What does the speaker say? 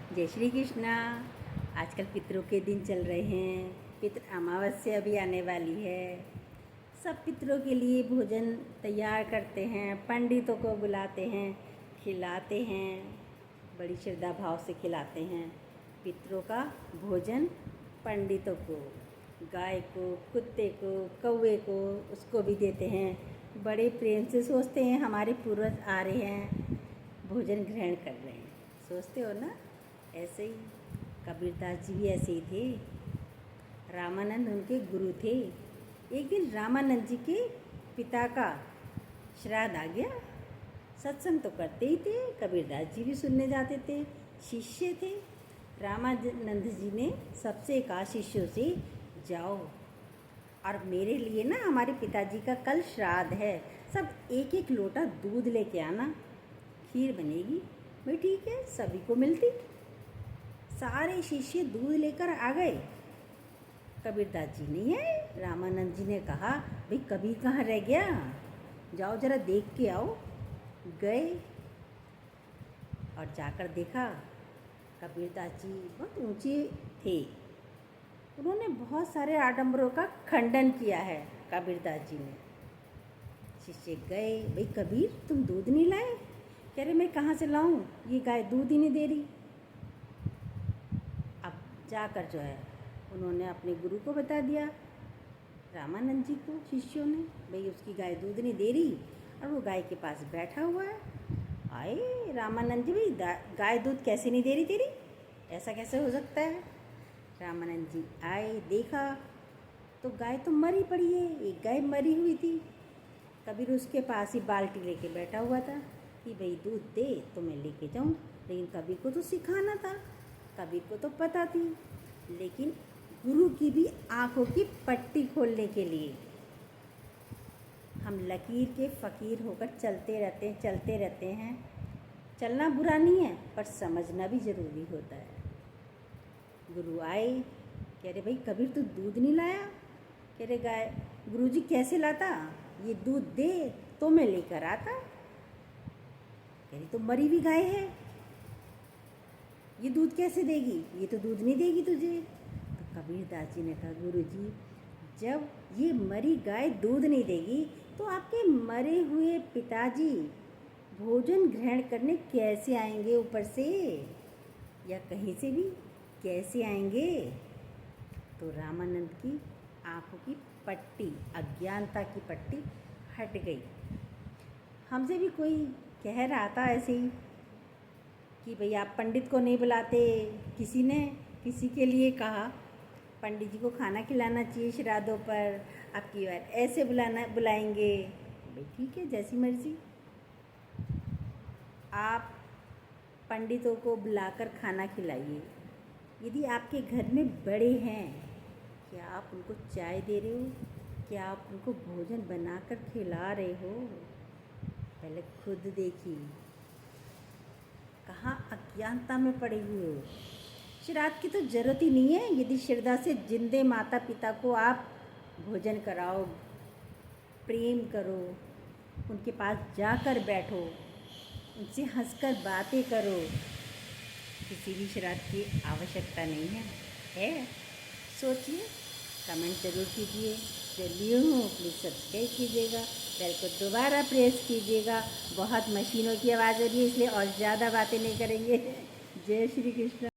जय श्री कृष्णा। आजकल पितरों के दिन चल रहे हैं। पितृ अमावस्या भी आने वाली है। सब पितरों के लिए भोजन तैयार करते हैं, पंडितों को बुलाते हैं, खिलाते हैं, बड़ी श्रद्धा भाव से खिलाते हैं। पितरों का भोजन पंडितों को, गाय को, कुत्ते को, कौवे को, उसको भी देते हैं। बड़े प्रेम से सोचते हैं हमारे पूर्वज आ रहे हैं, भोजन ग्रहण कर रहे हैं। सोचते हो ना? ऐसे ही कबीरदास जी भी ऐसे ही थे। रामानंद उनके गुरु थे। एक दिन रामानंद जी के पिता का श्राद्ध आ गया। सत्संग तो करते ही थे, कबीरदास जी भी सुनने जाते थे, शिष्य थे। रामानंद जी ने सबसे कहा शिष्यों से, जाओ और मेरे लिए ना हमारे पिताजी का कल श्राद्ध है, सब एक एक लोटा दूध लेके आना, खीर बनेगी। भाई ठीक है, सभी को मिलती। सारे शिष्य दूध लेकर आ गए। कबीरदास जी नहीं आए। रामानंद जी ने कहा, भाई कबीर कहाँ रह गया, जाओ जरा देख के आओ। गए और जाकर देखा, कबीरदास जी बहुत ऊंचे थे। उन्होंने बहुत सारे आडंबरों का खंडन किया है। कबीरदास जी ने। शिष्य गए, भाई कबीर तुम दूध नहीं लाए? कह रहे मैं कहाँ से लाऊं, ये गाय दूध ही नहीं दे रही। अब जाकर जो है उन्होंने अपने गुरु को बता दिया, रामानंद जी को, शिष्यों ने, भाई उसकी गाय दूध नहीं दे रही और वो गाय के पास बैठा हुआ है। आए रामानंद जी, भाई गाय दूध कैसे नहीं दे रही तेरी, ऐसा कैसे हो सकता है? रामानंद जी आए, देखा तो गाय तो मरी पड़ी है, एक गाय मरी हुई थी। कबीर उसके पास ही बाल्टी लेके बैठा हुआ था कि भाई दूध दे तो मैं लेके जाऊं। लेकिन कबीर को तो सिखाना था, कबीर को तो पता थी। लेकिन गुरु की भी आंखों की पट्टी खोलने के लिए हम लकीर के फ़कीर होकर चलते रहते हैं। चलना बुरा नहीं है, पर समझना भी ज़रूरी होता है। गुरु आए, कह रहे भाई कबीर तू दूध नहीं लाया? कह रहे गाय गुरु जी कैसे लाता, ये दूध दे तो मैं लेकर आता। कह रही तो मरी हुई गाय है, ये दूध कैसे देगी, ये तो दूध नहीं देगी तुझे। तो कबीरदास जी ने कहा, गुरु जी जब ये मरी गाय दूध नहीं देगी तो आपके मरे हुए पिताजी भोजन ग्रहण करने कैसे आएंगे, ऊपर से या कहीं से भी कैसे आएंगे? तो रामानंद की आंखों की पट्टी, अज्ञानता की पट्टी हट गई। हमसे भी कोई कह रहा था ऐसे ही कि भाई आप पंडित को नहीं बुलाते। किसी ने किसी के लिए कहा पंडित जी को खाना खिलाना चाहिए श्राद्धों पर, आपकी बार ऐसे बुलाएंगे। भाई ठीक है, जैसी मर्जी। आप पंडितों को बुलाकर खाना खिलाइए। यदि आपके घर में बड़े हैं, क्या आप उनको चाय दे रहे हो, क्या आप उनको भोजन बनाकर खिला रहे हो? पहले खुद देखिए, कहाँ अज्ञानता में पड़े हुए हो। श्राद्ध की तो ज़रूरत ही नहीं है। यदि श्रद्धा से जिंदे माता पिता को आप भोजन कराओ, प्रेम करो, उनके पास जाकर बैठो, उनसे हंसकर बातें करो, किसी भी श्राद्ध की आवश्यकता नहीं है। सोचिए, कमेंट ज़रूर कीजिए। जो न्यू हो प्लीज़ सब्सक्राइब कीजिएगा, बेल को दोबारा प्रेस कीजिएगा। बहुत मशीनों की आवाज़ हो रही है इसलिए और ज़्यादा बातें नहीं करेंगे। जय श्री कृष्ण।